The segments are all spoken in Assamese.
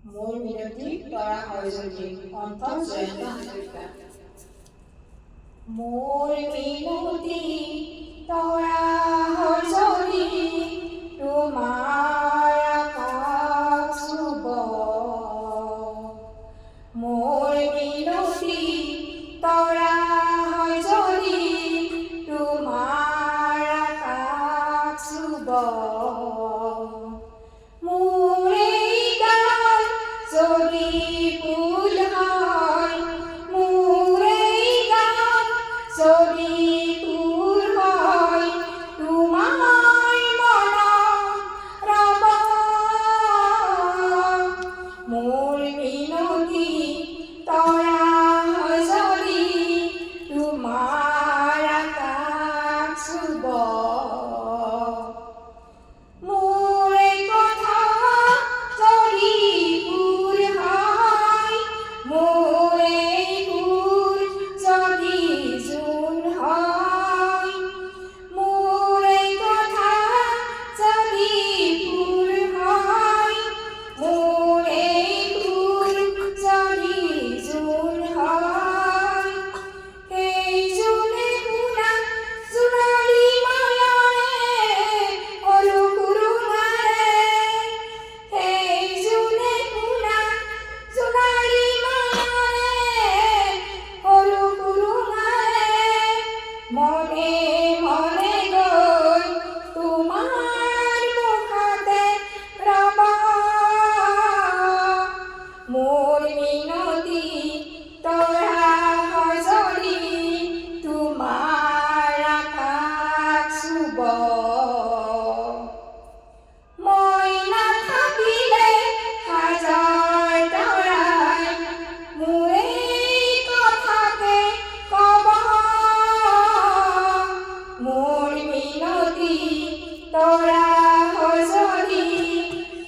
মোৰ মিনতি তৰা হয় যদি অন্ত জয়ন্ত হাজৰিকা। মোৰ মিনতি তৰা হয় যদি তোমাৰ আকাশ চুব। মোৰ মিনতি তৰা হয় যদি তোমাৰ আকাশ চুব। মোৰ এই গান যদি ভুল হয়, মোৰ এই গান যদি ভুল হয়, তোমায় মনত ৰ'ব। মোৰ মিনতি তৰা হয় যদি তোমাৰ আকাশ চুব। মোৰ এই কথা যদি ভুল হয়, মোৰ এই ভুল যদি জোন হয়, মোৰ এই কথা যদি ভুল হয়, মোৰ এই ভুল যদি জোন হয়, সেই জোনে শুনা সোণালী মায়াৰে সৰু সুৰুঙাৰে, সেই জোনে শুনা সোণালী মায়াৰে সৰু সুৰুঙাৰে, মনে মনে গৈ তোমাৰ মুখতে ৰ'ব। মোৰ মিনতি তৰা হয় যদি তোমাৰ আকাশ চুব। মই নাথাকিলে হাজাৰ তৰাই মোৰ এই কথাকে ক'ব। মোৰ মিনতি তৰা হয় যদি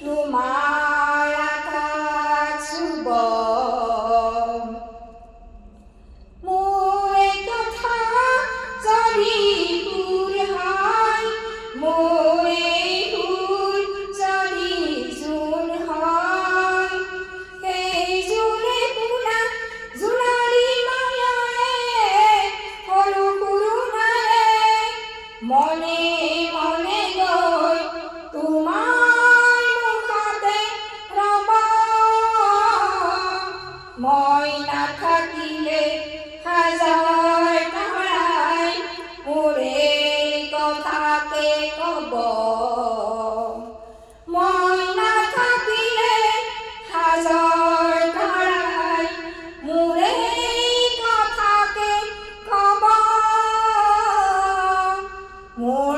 তোমাৰ আকাশ চুব। মোৰ এই কথা যদি ভুল হয়, মোৰ এই ভুল যদি জোন হয়, সেই জোনে শুনা সোণালী মায়াৰে সৰু সুৰুঙাৰে, মনে মনে গৈ তোমাৰ মুখতে ৰ'ব। মই নাথাকিলে হাজাৰ তৰাই মোৰ এই কথাকে ক'ব। মই নাথাকিলে হাজাৰ তৰাই মোৰ এই কথাকে ক'ব। মোৰ